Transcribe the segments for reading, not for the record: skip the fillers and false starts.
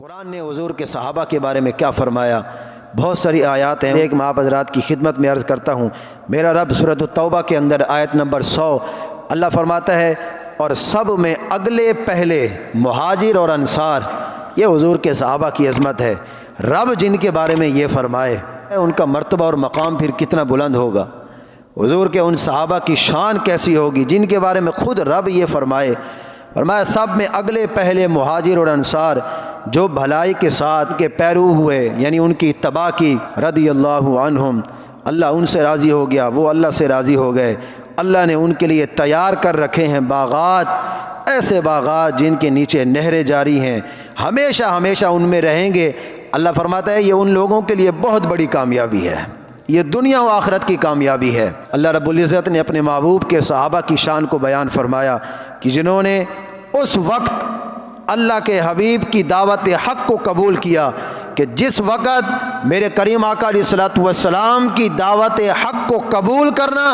قرآن نے حضور کے صحابہ کے بارے میں کیا فرمایا؟ بہت ساری آیات ہیں، ایک میں آپ حضرات کی خدمت میں عرض کرتا ہوں۔ میرا رب سورۃ التوبہ کے اندر آیت نمبر 100 اللہ فرماتا ہے، اور سب میں اگلے پہلے مہاجر اور انصار۔ یہ حضور کے صحابہ کی عظمت ہے۔ رب جن کے بارے میں یہ فرمائے ان کا مرتبہ اور مقام پھر کتنا بلند ہوگا، حضور کے ان صحابہ کی شان کیسی ہوگی جن کے بارے میں خود رب یہ فرمائے۔ فرمایا سب میں اگلے پہلے مہاجر اور انصار جو بھلائی کے ساتھ کے پیرو ہوئے، یعنی ان کی اتباع کی، رضی اللہ عنہم، اللہ ان سے راضی ہو گیا، وہ اللہ سے راضی ہو گئے۔ اللہ نے ان کے لیے تیار کر رکھے ہیں باغات، ایسے باغات جن کے نیچے نہریں جاری ہیں، ہمیشہ ہمیشہ ان میں رہیں گے۔ اللہ فرماتا ہے یہ ان لوگوں کے لیے بہت بڑی کامیابی ہے، یہ دنیا و آخرت کی کامیابی ہے۔ اللہ رب العزت نے اپنے محبوب کے صحابہ کی شان کو بیان فرمایا کہ جنہوں نے اس وقت اللہ کے حبیب کی دعوت حق کو قبول کیا کہ جس وقت میرے کریم آقا علیہ الصلوۃ والسلام کی دعوت حق کو قبول کرنا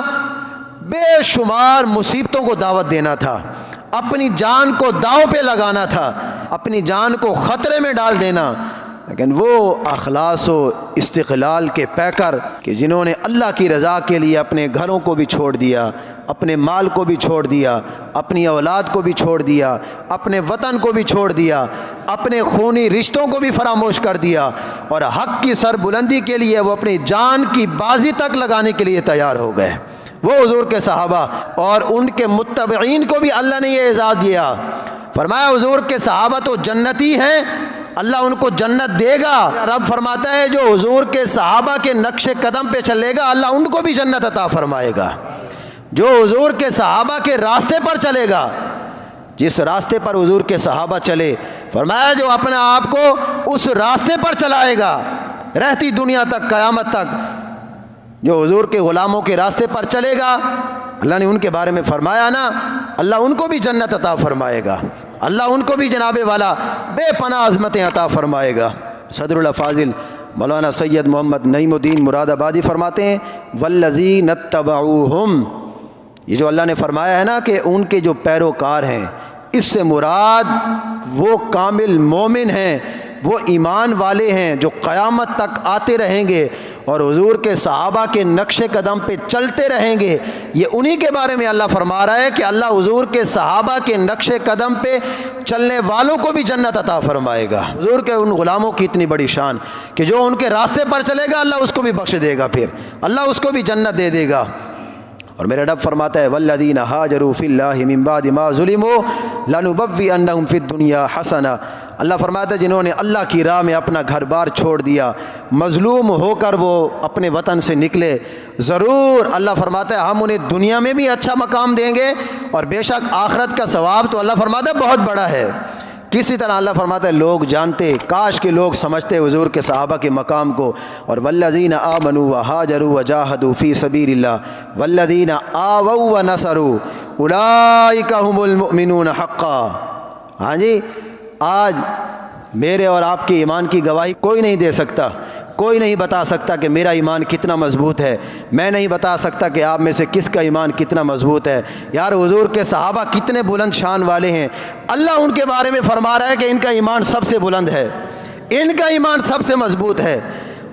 بے شمار مصیبتوں کو دعوت دینا تھا، اپنی جان کو داؤ پہ لگانا تھا، اپنی جان کو خطرے میں ڈال دینا، لیکن وہ اخلاص و استقلال کے پیکر کہ جنہوں نے اللہ کی رضا کے لیے اپنے گھروں کو بھی چھوڑ دیا، اپنے مال کو بھی چھوڑ دیا، اپنی اولاد کو بھی چھوڑ دیا، اپنے وطن کو بھی چھوڑ دیا، اپنے خونی رشتوں کو بھی فراموش کر دیا، اور حق کی سربلندی کے لیے وہ اپنی جان کی بازی تک لگانے کے لیے تیار ہو گئے۔ وہ حضور کے صحابہ اور ان کے متبعین کو بھی اللہ نے یہ اعزاز دیا، فرمایا حضور کے صحابہ تو جنتی ہیں، اللہ ان کو جنت دے گا۔ رب فرماتا ہے جو حضور کے صحابہ کے نقش قدم پہ چلے گا اللہ ان کو بھی جنت عطا فرمائے گا۔ جو حضور کے صحابہ کے راستے پر چلے گا، جس راستے پر حضور کے صحابہ چلے، فرمایا جو اپنے آپ کو اس راستے پر چلائے گا رہتی دنیا تک، قیامت تک، جو حضور کے غلاموں کے راستے پر چلے گا، اللہ نے ان کے بارے میں فرمایا نا، اللہ ان کو بھی جنت عطا فرمائے گا، اللہ ان کو بھی جناب والا بے پناہ عظمتیں عطا فرمائے گا۔ صدر الافاضل مولانا سید محمد نعیم الدین مراد آبادی فرماتے ہیں والذین اتبعوہم، یہ جو اللہ نے فرمایا ہے نا کہ ان کے جو پیروکار ہیں، اس سے مراد وہ کامل مومن ہیں، وہ ایمان والے ہیں جو قیامت تک آتے رہیں گے اور حضور کے صحابہ کے نقش قدم پہ چلتے رہیں گے۔ یہ انہی کے بارے میں اللہ فرما رہا ہے کہ اللہ حضور کے صحابہ کے نقش قدم پہ چلنے والوں کو بھی جنت عطا فرمائے گا۔ حضور کے ان غلاموں کی اتنی بڑی شان کہ جو ان کے راستے پر چلے گا اللہ اس کو بھی بخش دے گا، پھر اللہ اس کو بھی جنت دے دے گا۔ اور میرا رب فرماتا ہے والذین ہاجروا فی اللہ من بعد ما ظلموا لنبوئنہم فی الدنیا حسنہ، اللہ فرماتا ہے جنہوں نے اللہ کی راہ میں اپنا گھر بار چھوڑ دیا، مظلوم ہو کر وہ اپنے وطن سے نکلے، ضرور اللہ فرماتا ہے ہم انہیں دنیا میں بھی اچھا مقام دیں گے، اور بے شک آخرت کا ثواب تو اللہ فرماتا ہے بہت بڑا ہے۔ کسی طرح اللہ فرماتا ہے لوگ جانتے، کاش کے لوگ سمجھتے حضور کے صحابہ کے مقام کو۔ اور والذین آمنوا وہاجروا وجاہدوا فی سبیل اللہ والذین آووا ونصروا اولئک ھم المؤمنون حقا۔ ہاں جی، آج میرے اور آپ کے ایمان کی گواہی کوئی نہیں دے سکتا، کوئی نہیں بتا سکتا کہ میرا ایمان کتنا مضبوط ہے، میں نہیں بتا سکتا کہ آپ میں سے کس کا ایمان کتنا مضبوط ہے۔ یار حضور کے صحابہ کتنے بلند شان والے ہیں، اللہ ان کے بارے میں فرما رہا ہے کہ ان کا ایمان سب سے بلند ہے، ان کا ایمان سب سے مضبوط ہے۔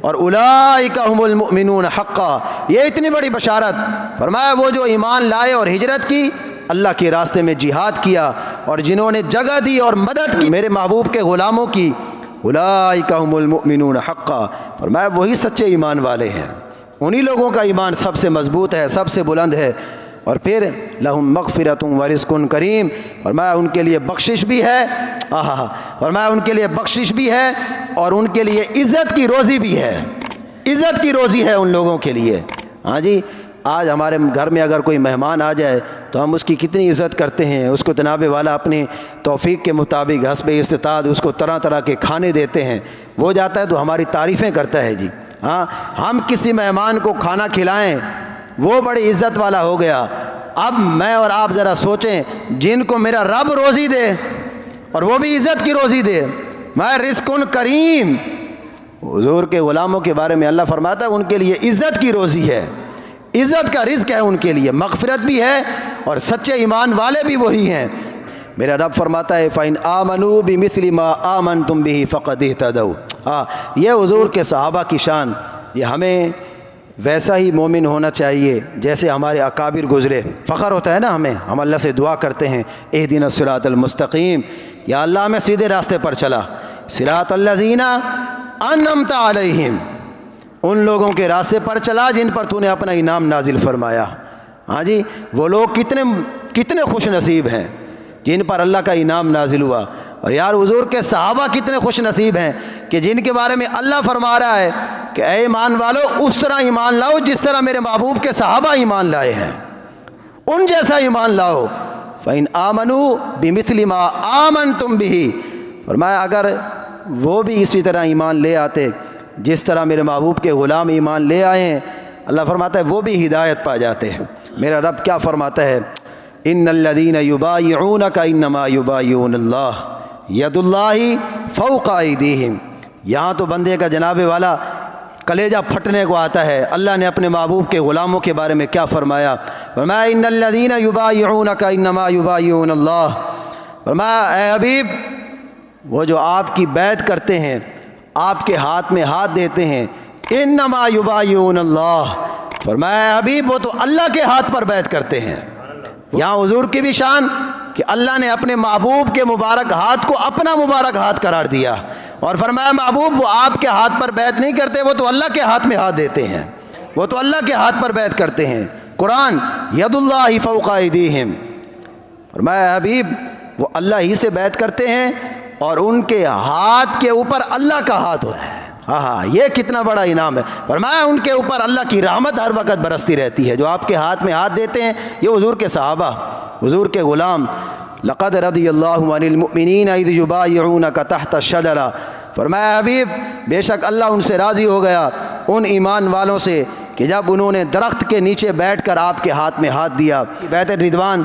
اور اولئک ھم المؤمنون حقا، یہ اتنی بڑی بشارت، فرمایا وہ جو ایمان لائے اور ہجرت کی، اللہ کے راستے میں جہاد کیا، اور جنہوں نے جگہ دی اور مدد کی میرے محبوب کے غلاموں کی، اولئک ھم المؤمنون حقا، فرمایا وہی سچے ایمان والے ہیں، انہی لوگوں کا ایمان سب سے مضبوط ہے، سب سے بلند ہے۔ اور پھر لہم مغفرۃ ورزق کریم، فرمایا ان کے لیے بخشش بھی ہے، فرمایا ان کے لیے بخشش بھی ہے، اور ان کے لیے عزت کی روزی بھی ہے، عزت کی روزی ہے ان لوگوں کے لیے۔ ہاں جی، آج ہمارے گھر میں اگر کوئی مہمان آ جائے تو ہم اس کی کتنی عزت کرتے ہیں، اس کو جناب والا اپنی توفیق کے مطابق حسب استطاعت اس کو طرح طرح کے کھانے دیتے ہیں، وہ جاتا ہے تو ہماری تعریفیں کرتا ہے جی۔ ہاں، ہم کسی مہمان کو کھانا کھلائیں وہ بڑی عزت والا ہو گیا۔ اب میں اور آپ ذرا سوچیں، جن کو میرا رب روزی دے اور وہ بھی عزت کی روزی دے، میں رزق کریم، حضور کے غلاموں کے بارے میں اللہ فرماتا ہے ان کے لیے عزت کی روزی ہے، عزت کا رزق ہے ان کے لیے، مغفرت بھی ہے، اور سچے ایمان والے بھی وہی ہیں۔ میرا رب فرماتا ہے فَإِنْ آمَنُوا بِمِثْلِ مَا آمَنْتُمْ بِهِ فَقَدِ اهْتَدَوْا۔ یہ حضور کے صحابہ کی شان، یہ ہمیں ویسا ہی مومن ہونا چاہیے جیسے ہمارے اکابر گزرے۔ فخر ہوتا ہے نا ہمیں، ہم اللہ سے دعا کرتے ہیں اہدنا الصراط المستقیم، یا اللہ ہمیں سیدھے راستے پر چلا، صراط الذین انعمت علیہم، ان لوگوں کے راستے پر چلا جن پر تو نے اپنا انعام نازل فرمایا۔ ہاں جی، وہ لوگ کتنے خوش نصیب ہیں جن پر اللہ کا انعام نازل ہوا۔ اور یار حضور کے صحابہ کتنے خوش نصیب ہیں کہ جن کے بارے میں اللہ فرما رہا ہے کہ اے ایمان والو اس طرح ایمان لاؤ جس طرح میرے محبوب کے صحابہ ایمان لائے ہیں، ان جیسا ایمان لاؤ۔ فَإِنْ آمَنُوا بِمِثْلِ مَا آمَنْتُمْ بِهِ، فرمایا اگر وہ بھی اسی طرح ایمان لے آتے جس طرح میرے محبوب کے غلام ایمان لے آئے ہیں، اللہ فرماتا ہے وہ بھی ہدایت پا جاتے ہیں۔ میرا رب کیا فرماتا ہے؟ ان الذین یبایعونک انما یبایعون اللہ ید اللہ فوق ایدیہم۔ یہاں تو بندے کا جناب والا کلیجہ پھٹنے کو آتا ہے۔ اللہ نے اپنے محبوب کے غلاموں کے بارے میں کیا فرمایا؟ فرمایا ان الذین یبایعونک انما یبایعون اللہ، فرمایا اے حبیب وہ جو آپ کی بیعت کرتے ہیں، آپ کے ہاتھ میں ہاتھ دیتے ہیں، انما یبایعون اللہ، فرمایا حبیب وہ تو اللہ کے ہاتھ پر بیعت کرتے ہیں۔ یہاں حضور کی بھی شان کہ اللہ نے اپنے محبوب کے مبارک ہاتھ کو اپنا مبارک ہاتھ قرار دیا، اور فرمایا محبوب وہ آپ کے ہاتھ پر بیعت نہیں کرتے، وہ تو اللہ کے ہاتھ میں ہاتھ دیتے ہیں، وہ تو اللہ کے ہاتھ پر بیعت کرتے ہیں۔ قرآن ید اللہ فوق ایدیہم، فرمایا حبیب وہ اللہ ہی سے بیعت کرتے ہیں اور ان کے ہاتھ کے اوپر اللہ کا ہاتھ ہوتا ہے۔ ہاں یہ کتنا بڑا انعام ہے۔ فرمایا ان کے اوپر اللہ کی رحمت ہر وقت برستی رہتی ہے جو آپ کے ہاتھ میں ہاتھ دیتے ہیں۔ یہ حضور کے صحابہ، حضور کے غلام، لقد رضی اللہ عن المؤمنین اذ یبایعونک تحت الشجرہ، فرمایا حبیب بے شک اللہ ان سے راضی ہو گیا ان ایمان والوں سے کہ جب انہوں نے درخت کے نیچے بیٹھ کر آپ کے ہاتھ میں ہاتھ دیا۔ بیعت رضوان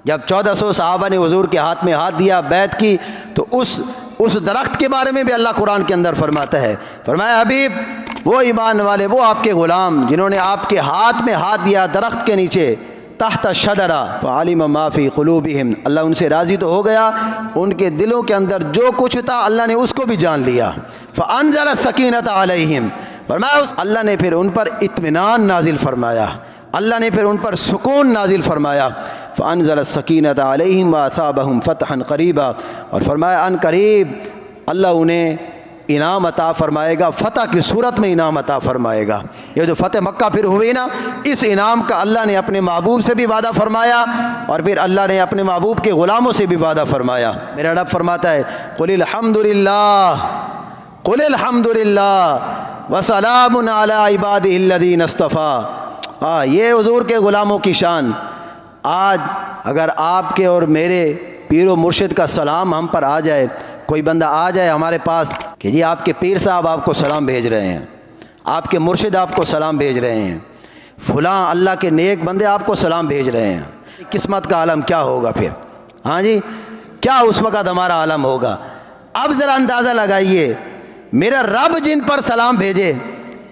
جب 1400 صحابہ نے حضور کے ہاتھ میں ہاتھ دیا، بیعت کی، تو اس درخت کے بارے میں بھی اللہ قرآن کے اندر فرماتا ہے، فرمایا حبیب وہ ایمان والے، وہ آپ کے غلام جنہوں نے آپ کے ہاتھ میں ہاتھ دیا درخت کے نیچے، تحت الشجرہ فعلم ما فی قلوبہم، اللہ ان سے راضی تو ہو گیا، ان کے دلوں کے اندر جو کچھ تھا اللہ نے اس کو بھی جان لیا۔ فانزل السکینۃ علیہم، فرمایا اللہ نے پھر ان پر اطمینان نازل فرمایا، اللہ نے پھر ان پر سکون نازل فرمایا۔ فانزل السکینۃ علیہم واصابہم فتحا قریبا، اور فرمایا ان قریب اللہ انہیں انعام عطا فرمائے گا، فتح کی صورت میں انعام عطا فرمائے گا۔ یہ جو فتح مکہ پھر ہوئی نا، اس انعام کا اللہ نے اپنے محبوب سے بھی وعدہ فرمایا اور پھر اللہ نے اپنے محبوب کے غلاموں سے بھی وعدہ فرمایا۔ میرا رب فرماتا ہے قل الحمدللہ، قل الحمدللہ وسلام علی عبادہ الذین اصطفیٰ۔ یہ حضور کے غلاموں کی شان۔ آج اگر آپ کے اور میرے پیر و مرشد کا سلام ہم پر آ جائے، کوئی بندہ آ جائے ہمارے پاس کہ جی آپ کے پیر صاحب آپ کو سلام بھیج رہے ہیں، آپ کے مرشد آپ کو سلام بھیج رہے ہیں، فلاں اللہ کے نیک بندے آپ کو سلام بھیج رہے ہیں، قسمت کا عالم کیا ہوگا پھر؟ ہاں جی، کیا اس وقت ہمارا عالم ہوگا؟ اب ذرا اندازہ لگائیے میرا رب جن پر سلام بھیجے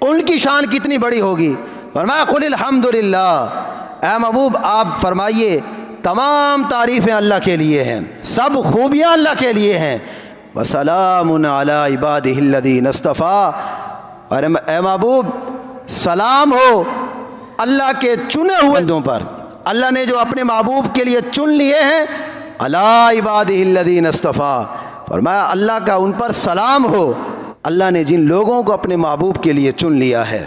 ان کی شان کتنی بڑی ہوگی۔ فرمایا قل الحمدللہ، اے محبوب آپ فرمائیے تمام تعریفیں اللہ کے لیے ہیں، سب خوبیاں اللہ کے لیے ہیں، وسلام علی عبادہ الذین اصطفیٰ، اور اے محبوب سلام ہو اللہ کے چنے ہوئے بندوں پر، اللہ نے جو اپنے محبوب کے لیے چن لیے ہیں، علی عبادہ الذین اصطفیٰ، فرمایا اللہ کا ان پر سلام ہو، اللہ نے جن لوگوں کو اپنے محبوب کے لیے چن لیا ہے۔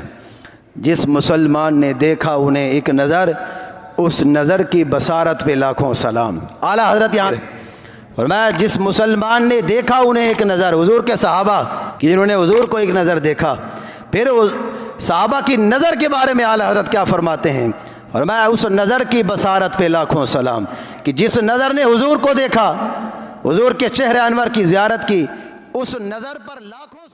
جس مسلمان نے دیکھا انہیں ایک نظر، اس نظر کی بصارت پہ لاکھوں سلام۔ اعلیٰ حضرت یہاں فرمایا جس مسلمان نے دیکھا انہیں ایک نظر، حضور کے صحابہ کہ جنہوں نے حضور کو ایک نظر دیکھا، پھر صحابہ کی نظر کے بارے میں اعلیٰ حضرت کیا فرماتے ہیں؟ فرمایا اس نظر کی بصارت پہ لاکھوں سلام، کہ جس نظر نے حضور کو دیکھا، حضور کے چہرے انور کی زیارت کی، اس نظر پر لاکھوں